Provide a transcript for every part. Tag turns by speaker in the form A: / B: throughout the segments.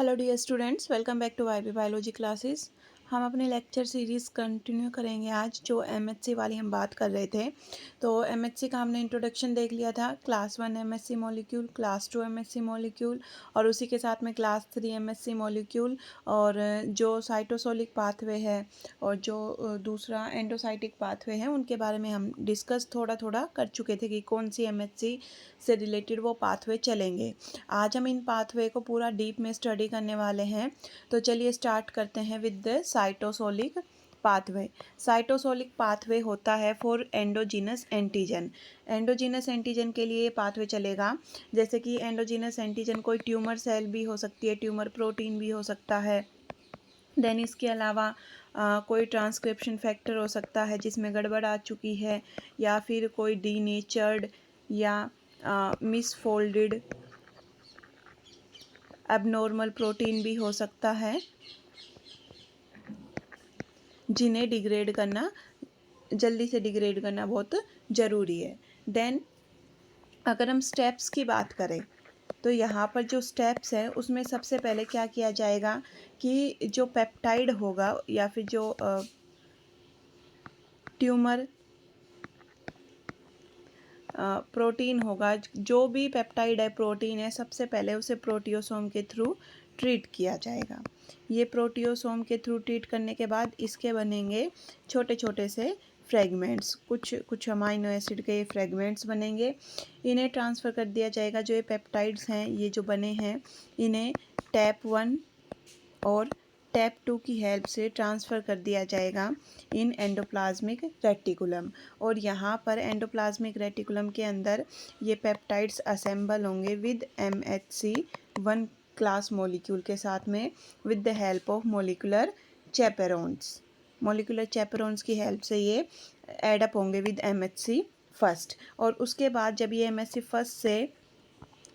A: Hello dear students, welcome back to YB biology classes. हम अपने lecture series continue करेंगे। आज जो एमएचसी वाली हम बात कर रहे थे, तो एमएचसी का हमने इंट्रोडक्शन देख लिया था। Class 1 MHC molecule, class 2 MHC molecule और उसी के साथ में क्लास 3 एमएचसी मॉलिक्यूल। और जो साइटोसोलिक पाथवे है और जो दूसरा एंडोसाइटिक पाथवे है, उनके बारे में हम डिस्कस थोड़ा थोड़ा कर चुके थे कि कौन सी एमएचसी से रिलेटेड वो पाथवे चलेंगे। आज हम इन पाथवे को पूरा डीप में स्टडी करने वाले हैं। तो चलिए स्टार्ट करते हैं with the cytosolic pathway. Cytosolic pathway होता है for endogenous antigen. Endogenous antigen के लिए पाथवे चलेगा, जैसे कि एंडोजीनस एंटीजन कोई ट्यूमर सेल भी हो सकती है, ट्यूमर प्रोटीन भी हो सकता है। देन इसके अलावा कोई ट्रांसक्रिप्शन फैक्टर हो सकता है जिसमें गड़बड़ आ चुकी है, या फिर कोई डीनेचर्ड या मिसफोल्डेड एबनॉर्मल प्रोटीन भी हो सकता है, जिन्हें डिग्रेड करना, जल्दी से डिग्रेड करना बहुत ज़रूरी है। देन अगर हम स्टेप्स की बात करें, तो यहाँ पर जो स्टेप्स है उसमें सबसे पहले क्या किया जाएगा कि जो पेप्टाइड होगा या फिर जो ट्यूमर प्रोटीन होगा, जो भी पेप्टाइड है, प्रोटीन है, सबसे पहले उसे प्रोटियोसोम के थ्रू ट्रीट किया जाएगा। ये प्रोटियोसोम के थ्रू ट्रीट करने के बाद इसके बनेंगे छोटे छोटे से फ्रेगमेंट्स, कुछ अमाइनो एसिड के फ्रेगमेंट्स बनेंगे। इन्हें ट्रांसफ़र कर दिया जाएगा। जो ये पेप्टाइड्स हैं, ये जो बने हैं, इन्हें टैप 1 और टैप 2 की हेल्प से ट्रांसफ़र कर दिया जाएगा इन एंडोप्लाज्मिक रेटिकुलम। और यहाँ पर एंडोप्लाज्मिक रेटिकुलम के अंदर ये पेप्टाइड्स असेंबल होंगे विद MHC 1 क्लास मॉलिक्यूल के साथ में, with the help of molecular chaperones. Molecular chaperones की हेल्प से ये एडअप होंगे विद MHC फर्स्ट। और उसके बाद जब ये MHC फर्स्ट से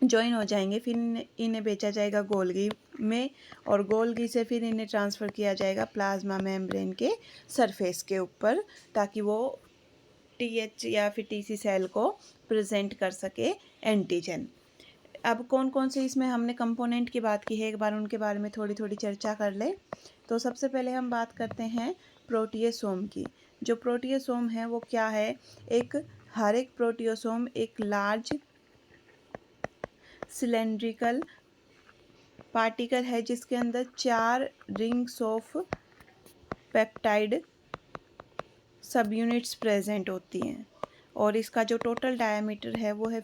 A: ज्वाइन हो जाएंगे, फिर इन्हें बेचा जाएगा गोल्गी में, और गोल्गी से फिर इन्हें ट्रांसफ़र किया जाएगा प्लाज्मा मेम्ब्रेन के सरफेस के ऊपर, ताकि वो TH या फिर TC सेल को प्रेजेंट कर सके एंटीजन। अब कौन कौन से इसमें हमने कंपोनेंट की बात की है, एक बार उनके बारे में थोड़ी थोड़ी चर्चा कर ले। तो सबसे पहले हम बात करते हैं प्रोटियोसोम की। जो प्रोटियोसोम है वो क्या है? हर एक प्रोटियोसोम एक लार्ज सिलेंड्रिकल पार्टिकल है जिसके अंदर 4 रिंग्स ऑफ पेप्टाइड सब यूनिट्स प्रेजेंट होती हैं, और इसका जो टोटल डायमीटर है वो है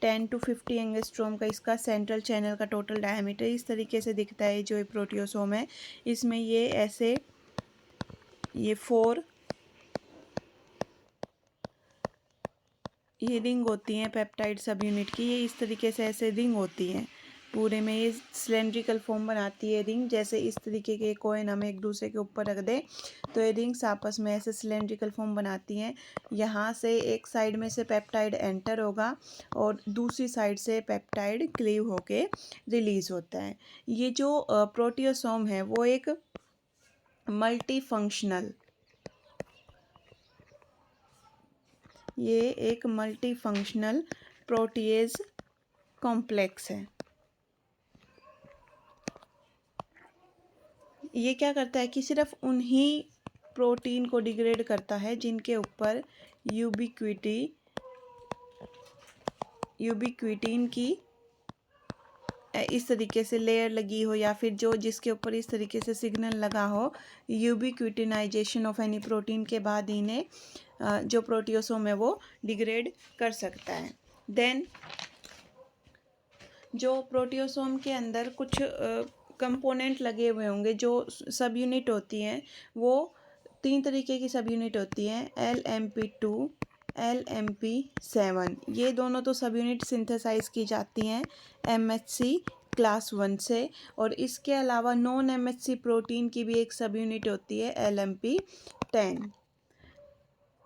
A: 10 to 50 एंगस्ट्रोम का। इसका सेंट्रल चैनल का टोटल डायमीटर इस तरीके से दिखता है। जो प्रोटियोसोम है, इसमें ये ऐसे ये 4 ये रिंग होती हैं पेप्टाइड सब यूनिट की। ये इस तरीके से ऐसे रिंग होती हैं, पूरे में ये सिलेंड्रिकल फॉर्म बनाती है रिंग। जैसे इस तरीके के कॉइन हम एक दूसरे के ऊपर रख दें तो ये रिंग्स आपस में ऐसे सिलेंड्रिकल फॉर्म बनाती हैं। यहाँ से एक साइड में से पेप्टाइड एंटर होगा और दूसरी साइड से पेप्टाइड क्लीव होके रिलीज़ होता है। ये जो प्रोटियोसोम है वो एक मल्टी फंक्शनल प्रोटीएज कॉम्प्लेक्स है। ये क्या करता है कि सिर्फ उन्हीं प्रोटीन को डिग्रेड करता है जिनके ऊपर यूबिक्विटीन की इस तरीके से लेयर लगी हो, या फिर जिसके ऊपर इस तरीके से सिग्नल लगा हो यूबिक्विटिनाइजेशन ऑफ एनी प्रोटीन के बाद इन्हें जो प्रोटियोसोम है वो डिग्रेड कर सकता है। देन जो प्रोटियोसोम के अंदर कुछ कंपोनेंट लगे हुए होंगे, जो सब यूनिट होती हैं वो 3 तरीके की सब यूनिट होती हैं, LMP2, LMP7। ये दोनों तो सब यूनिट सिंथेसाइज की जाती हैं MHC क्लास 1 से। और इसके अलावा नॉन MHC प्रोटीन की भी एक सब यूनिट होती है LMP10।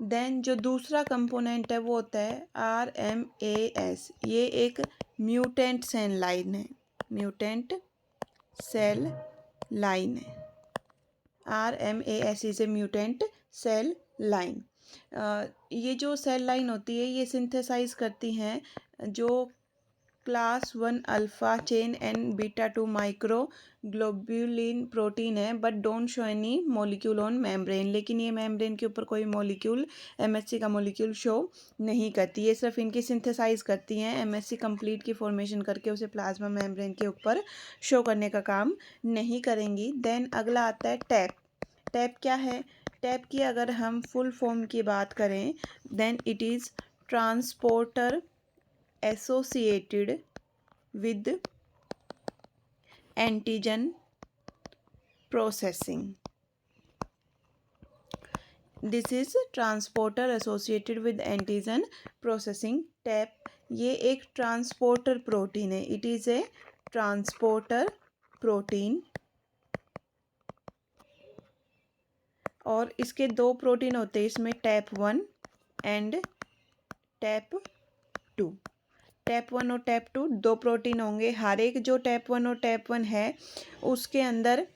A: देन जो दूसरा कंपोनेंट है वो होता है RMAS। ये एक म्यूटेंट सेल लाइन है, RMAS is a mutant cell line. ये जो सेल लाइन होती है ये सिंथेसाइज करती हैं जो class 1 alpha chain and beta 2 microglobulin protein है, but don't show any molecule on membrane. लेकिन ये मेम्ब्रेन के ऊपर कोई मॉलिक्यूल, एमएससी का मॉलिक्यूल शो नहीं करती। ये सिर्फ इनकी सिंथेसाइज करती हैं, एमएससी कंप्लीट की फॉर्मेशन करके उसे प्लाज्मा मेम्ब्रेन के ऊपर शो करने का काम नहीं करेंगी। देन अगला आता है टैप। टैप क्या है? टैप की अगर हम फुल फॉर्म की बात करें, then it is transporter associated with antigen processing. This is transporter associated with antigen processing. TAP ये एक ट्रांसपोर्टर प्रोटीन है। It is a transporter protein और इसके दो प्रोटीन होते हैं इसमें, टैप 1 एंड टैप 2। टैप 1 और टैप 2 दो प्रोटीन होंगे। हर एक जो टैप 1 और टैप 1 है उसके अंदर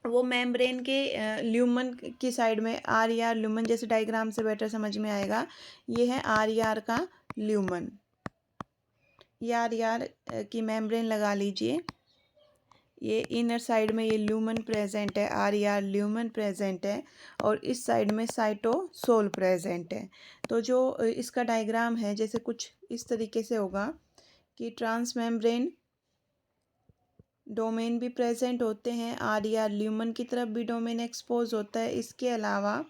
A: वो मेम्ब्रेन के ल्यूमन की साइड में आर ई आर ल्यूमन, जैसे डायग्राम से बेटर समझ में आएगा, ये है आर ई आर का ल्यूमन। ये आर ई आर की मेम्ब्रेन लगा लीजिए। ये इनर साइड में ये ल्यूमन प्रेजेंट है, R E R lumen present है और इस साइड में साइटोसोल प्रेजेंट है। तो जो इसका डायग्राम है जैसे कुछ इस तरीके से होगा कि ट्रांस मेम्ब्रेन डोमेन भी प्रेजेंट होते हैं, आर ई आर ल्यूमन की तरफ भी डोमेन एक्सपोज होता है। इसके अलावा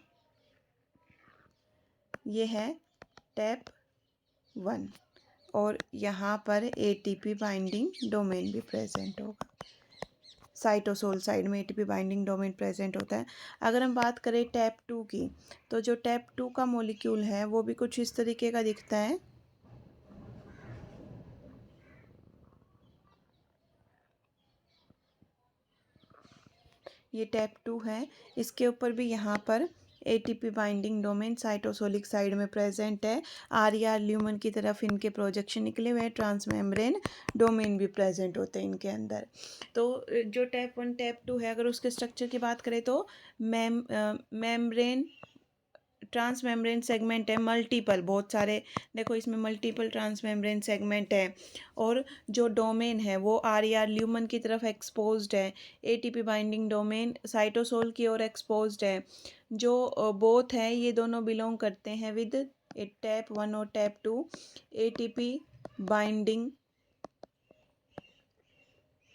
A: ये है टैप 1 और यहाँ पर एटीपी बाइंडिंग डोमेन भी प्रेजेंट होगा। साइटोसोल साइड में एटीपी बाइंडिंग डोमेन प्रेजेंट होता है। अगर हम बात करें टैप 2 की, तो जो टैप 2 का मॉलिक्यूल है वो भी कुछ इस तरीके का दिखता है। ये टैप 2 है, इसके ऊपर भी यहाँ पर ATP binding domain cytosolic side में प्रेजेंट है। आर ई आर ल्यूमन की तरफ इनके प्रोजेक्शन निकले हुए हैं, ट्रांस मेम्ब्रेन डोमेन भी प्रेजेंट होते हैं इनके अंदर। तो जो टैप 1 टैप 2 है, अगर उसके स्ट्रक्चर की बात करें तो मेम्ब्रेन ट्रांस मेम्ब्रेन सेगमेंट है मल्टीपल, बहुत सारे, देखो इसमें मल्टीपल ट्रांस मेम्ब्रेन सेगमेंट है और जो डोमेन है वो आर ई आर ल्यूमन की तरफ एक्सपोज्ड है। एटीपी बाइंडिंग डोमेन साइटोसोल की ओर एक्सपोज्ड है। जो बोथ है ये दोनों बिलोंग करते हैं विद टैप 1 और tap 2 ATP binding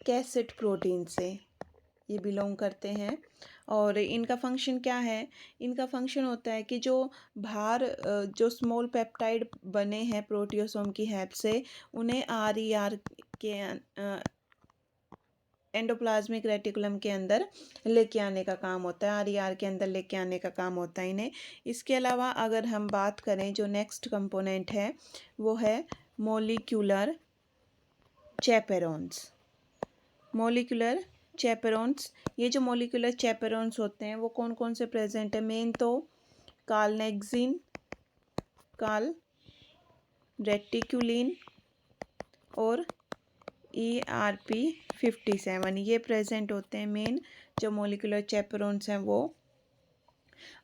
A: cassette protein से ये बिलोंग करते हैं। और इनका फंक्शन क्या है? इनका फंक्शन होता है कि जो बाहर जो स्मॉल पेप्टाइड बने हैं प्रोटियोसोम की हेल्प से, उन्हें आर ई आर के एंडोप्लाज्मिक रेटिकुलम के अंदर लेके आने का काम होता है, आर ई आर के अंदर लेके आने का काम होता है इन्हें। इसके अलावा अगर हम बात करें जो नेक्स्ट कंपोनेंट है वो है मोलिक्यूलर चैपेरोन्स। मोलिकुलर चैपेरोन्स, ये जो मोलिकुलर चैपेरोन्स होते हैं वो कौन कौन से प्रेजेंट है? मेन तो कार्नेक्सिन, काल रेटिकुलिन और ERP57 ये प्रेजेंट होते हैं मेन जो मोलिकुलर चैपेरोन्स हैं वो।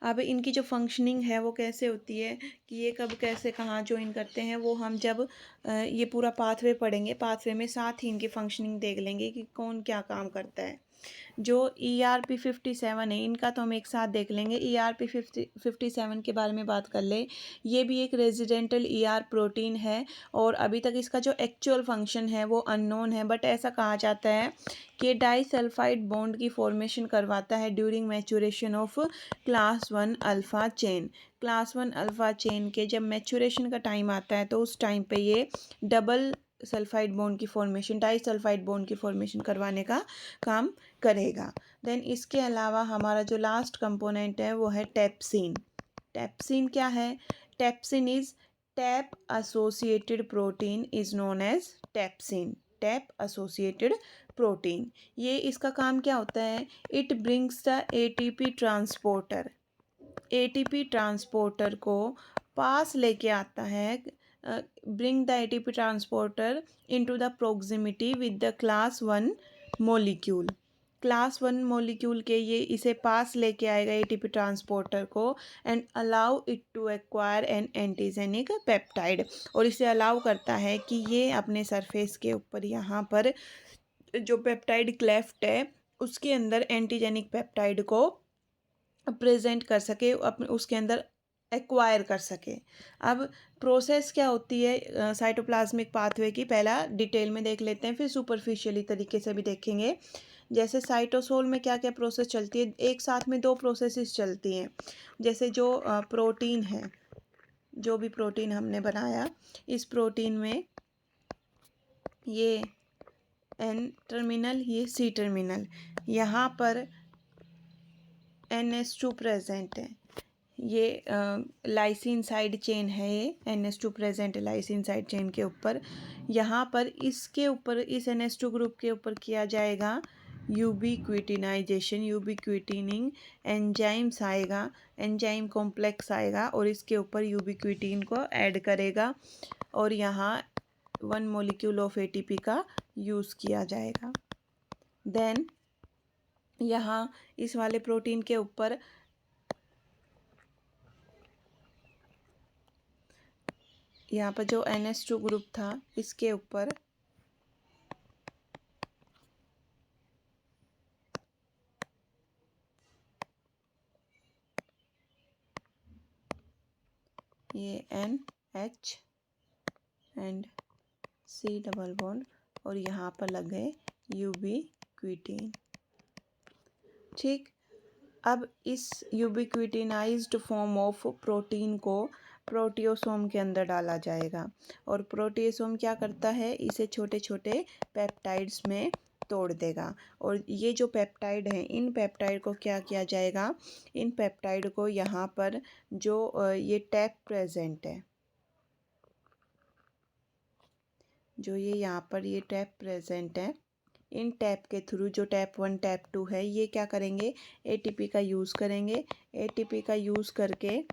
A: अब इनकी जो फंक्शनिंग है वो कैसे होती है कि ये कब कैसे कहाँ ज्वाइन करते हैं, वो हम जब ये पूरा पाथवे पढ़ेंगे, पाथवे में साथ ही इनकी फंक्शनिंग देख लेंगे कि कौन क्या काम करता है। जो ERP57 है इनका तो हम एक साथ देख लेंगे। ERP57 के बारे में बात कर ले, ये भी एक रेजिडेंटल ER प्रोटीन है और अभी तक इसका जो एक्चुअल फंक्शन है वो अननोन है, बट ऐसा कहा जाता है कि डाइसल्फाइड बॉन्ड की फॉर्मेशन करवाता है during maturation of class 1 alpha chain. Class 1 alpha chain के जब मैचुरेशन का टाइम आता है तो उस टाइम पे ये डबल सल्फाइड बॉन्ड की फॉर्मेशन, डाइसल्फाइड बॉन्ड की फॉर्मेशन करवाने का काम करेगा। देन इसके अलावा हमारा जो लास्ट कंपोनेंट है वो है टेप्सिन। टेप्सिन क्या है? Tapasin is TAP associated protein is known as tapasin. TAP associated protein, ये इसका काम क्या होता है? It brings the ATP transporter, ATP transporter को पास लेके आता है, bring the ATP transporter into the proximity with the class 1 molecule. Class 1 molecule के ये इसे पास लेके आएगा एटीपी ट्रांसपोर्टर को and allow it to acquire an antigenic peptide, और इसे अलाउ करता है कि ये अपने सरफेस के ऊपर यहाँ पर जो पेप्टाइड क्लेफ्ट है उसके अंदर एंटीजेनिक पेप्टाइड को प्रेजेंट कर सके, अपने उसके अंदर एक्वायर कर सके। अब प्रोसेस क्या होती है साइटोप्लाज्मिक पाथवे की, पहला डिटेल में देख लेते हैं, फिर सुपरफिशियली तरीके से भी देखेंगे। जैसे साइटोसोल में क्या क्या प्रोसेस चलती है, एक साथ में दो प्रोसेसेस चलती हैं। जैसे जो प्रोटीन है, जो भी प्रोटीन हमने बनाया, इस प्रोटीन में ये एन टर्मिनल, ये सी टर्मिनल, यहाँ पर NH2 प्रेजेंट है, ये लाइसिन साइड चेन है, ये NH2 प्रेजेंट है लाइसिन साइड चेन के ऊपर। यहाँ पर इसके ऊपर इस NH2 ग्रुप के ऊपर किया जाएगा यूबिक्विटिनाइजेशन, यूबिक्विटिनिंग एंजाइम्स आएगा, एंजाइम कॉम्प्लेक्स आएगा और इसके ऊपर यूबिक्विटिन को ऐड करेगा और यहाँ 1 मॉलिक्यूल ऑफ ATP का यूज़ किया जाएगा। देन यहाँ इस वाले प्रोटीन के ऊपर यहाँ पर जो NH2 ग्रुप था इसके ऊपर ये NH and C double bond और यहाँ पर लग गए यूबिक्विटिन। ठीक, अब इस यूबिक्विटिनाइज्ड फॉर्म ऑफ प्रोटीन को प्रोटियोसोम के अंदर डाला जाएगा और प्रोटियोसोम क्या करता है, इसे छोटे छोटे पेप्टाइड्स में तोड़ देगा और ये जो पेप्टाइड हैं, इन पेप्टाइड को क्या किया जाएगा, इन पेप्टाइड को यहाँ पर जो ये टैप प्रेजेंट है, जो ये यहाँ पर ये टैप प्रेजेंट है, इन टैप के थ्रू, जो टैप 1 टैप 2 है, ये क्या करेंगे, ATP का यूज़ करेंगे। ATP का यूज़ करके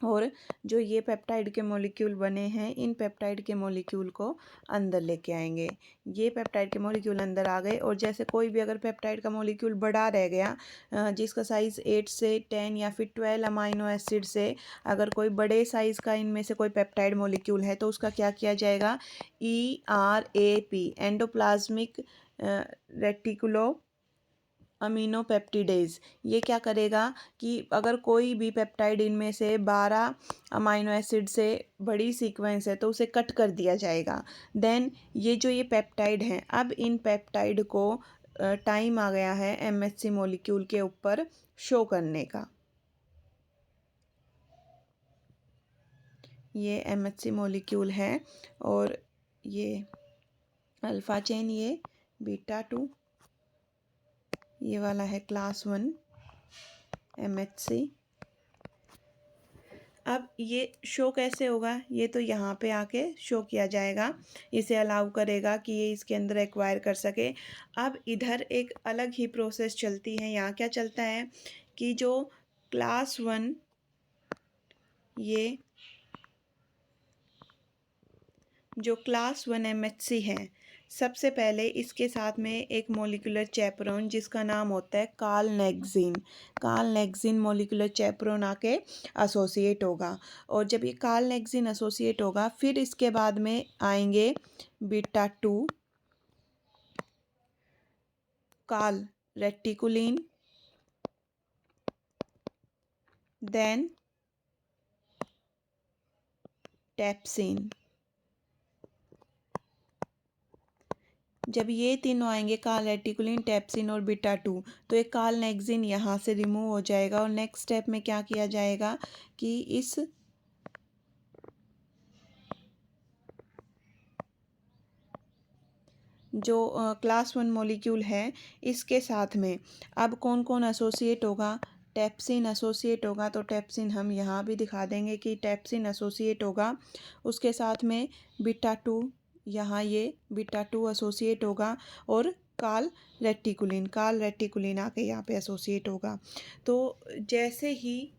A: और जो ये पेप्टाइड के मॉलिक्यूल बने हैं, इन पेप्टाइड के मॉलिक्यूल को अंदर लेके आएंगे। ये पेप्टाइड के मॉलिक्यूल अंदर आ गए और जैसे कोई भी अगर पेप्टाइड का मॉलिक्यूल बड़ा रह गया, जिसका साइज़ 8 से 10 या फिर 12 अमाइनो एसिड से अगर कोई बड़े साइज़ का इनमें से कोई पेप्टाइड मॉलिक्यूल है तो उसका क्या किया जाएगा, ERAP एंडोप्लाज्मिक रेटिकुलो अमीनोपेप्टिडेज, ये क्या करेगा कि अगर कोई भी पेप्टाइड इनमें से 12 अमाइनो एसिड से बड़ी सीक्वेंस है तो उसे कट कर दिया जाएगा। देन ये जो ये पेप्टाइड हैं, अब इन पेप्टाइड को टाइम आ गया है MHC मॉलिक्यूल के ऊपर शो करने का। ये MHC मॉलिक्यूल है और ये अल्फ़ा चेन, ये बीटा 2, ये वाला है क्लास 1 MHC। अब ये शो कैसे होगा, ये तो यहाँ पे आके शो किया जाएगा, इसे अलाउ करेगा कि ये इसके अंदर एक्वायर कर सके। अब इधर एक अलग ही प्रोसेस चलती है, यहाँ क्या चलता है कि जो क्लास 1 ये जो क्लास 1 MHC है, सबसे पहले इसके साथ में एक मॉलिक्यूलर चैपरोन जिसका नाम होता है कार्लनेक्सिन मॉलिक्यूलर चैपरोन आके एसोसिएट होगा और जब ये कार्लनेक्सिन एसोसिएट होगा फिर इसके बाद में आएंगे बीटा 2 कार्ल रेटिकुलिन, देन टैप्सिन। जब ये तीनों आएंगे कार्ल रेटिकुलिन, टैप्सिन और बीटा 2, तो एक कार्लनेक्सिन यहाँ से रिमूव हो जाएगा और नेक्स्ट स्टेप में क्या किया जाएगा कि इस जो क्लास 1 मॉलिक्यूल है इसके साथ में अब कौन कौन एसोसिएट होगा, टैप्सिन एसोसिएट होगा, तो टैप्सिन हम यहाँ भी दिखा देंगे कि टैप्सिन एसोसिएट होगा। उसके साथ में बीटा 2, यहाँ ये बीटा 2 एसोसिएट होगा और कार्ल रेटिकुलिन आके यहाँ पे एसोसिएट होगा। तो जैसे ही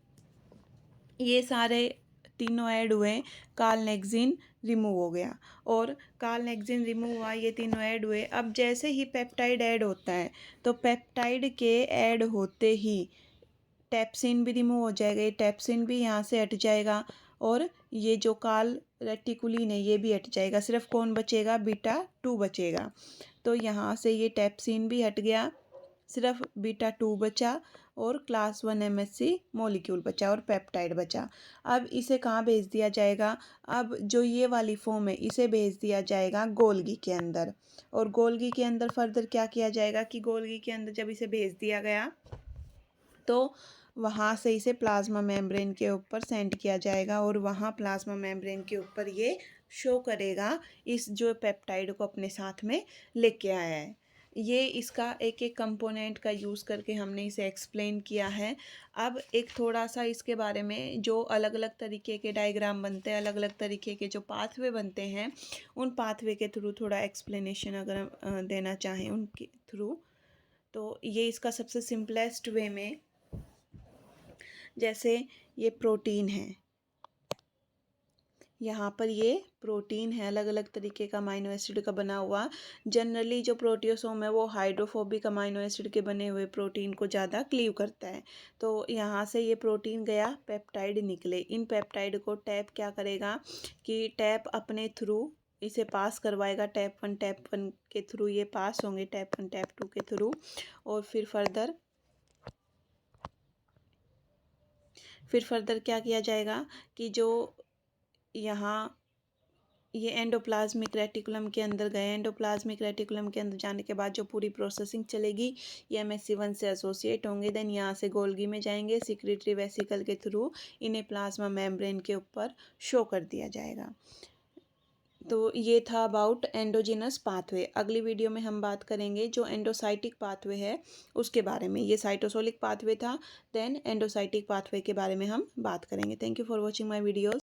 A: ये सारे तीनों ऐड हुए, कार्लनेक्सिन रिमूव हो गया और कार्लनेक्सिन रिमूव हुआ, ये तीनों ऐड हुए। अब जैसे ही पेप्टाइड ऐड होता है तो पेप्टाइड के ऐड होते ही टैप्सिन भी रिमूव हो जाएगा, ये टैप्सिन भी यहाँ से हट जाएगा और ये जो काल रेटिकुलिन है ये भी हट जाएगा। सिर्फ कौन बचेगा, बीटा 2 बचेगा। तो यहाँ से ये टैप्सिन भी हट गया, सिर्फ बीटा 2 बचा और क्लास 1 MHC मॉलिक्यूल बचा और पेप्टाइड बचा। अब इसे कहाँ भेज दिया जाएगा, अब जो ये वाली फॉर्म है इसे भेज दिया जाएगा गोल्गी के अंदर। और गोल्गी के अंदर फर्दर क्या किया जाएगा कि गोल्गी के अंदर जब इसे भेज दिया गया तो वहाँ से इसे प्लाज्मा मेम्ब्रेन के ऊपर सेंड किया जाएगा और वहाँ प्लाज्मा मेम्ब्रेन के ऊपर ये शो करेगा इस जो पेप्टाइड को अपने साथ में लेके आया है। ये इसका एक एक कंपोनेंट का यूज़ करके हमने इसे एक्सप्लेन किया है। अब एक थोड़ा सा इसके बारे में जो अलग अलग तरीके के डायग्राम बनते हैं, अलग अलग तरीके के जो पाथवे बनते हैं, उन पाथवे के थ्रू थोड़ा एक्सप्लेनेशन अगर हम देना चाहें उनके थ्रू, तो ये इसका सबसे सिंपलेस्ट वे में, जैसे ये प्रोटीन है, यहाँ पर ये प्रोटीन है अलग अलग तरीके का अमाइनो एसिड का बना हुआ। जनरली जो प्रोटियोसोम है वो हाइड्रोफोबिक अमाइनो एसिड के बने हुए प्रोटीन को ज़्यादा क्लीव करता है। तो यहाँ से ये प्रोटीन गया, पेप्टाइड निकले। इन पेप्टाइड को टैप क्या करेगा कि टैप अपने थ्रू इसे पास करवाएगा, टैप 1 के थ्रू ये पास होंगे, टैप 1 टैप 2 के थ्रू। और फिर फर्दर क्या किया जाएगा कि जो यहाँ ये एंडोप्लाज्मिक रेटिकुलम के अंदर गए, एंडोप्लाज्मिक रेटिकुलम के अंदर जाने के बाद जो पूरी प्रोसेसिंग चलेगी ये MHC1 से एसोसिएट होंगे, देन यहाँ से गोल्गी में जाएंगे, सिक्रेटरी वेसिकल के थ्रू इन्हें प्लाज्मा मेम्ब्रेन के ऊपर शो कर दिया जाएगा। तो ये था अबाउट एंडोजिनस पाथवे। अगली वीडियो में हम बात करेंगे जो एंडोसाइटिक पाथवे है उसके बारे में। ये साइटोसोलिक पाथवे था, देन एंडोसाइटिक पाथवे के बारे में हम बात करेंगे। Thank you for watching my videos.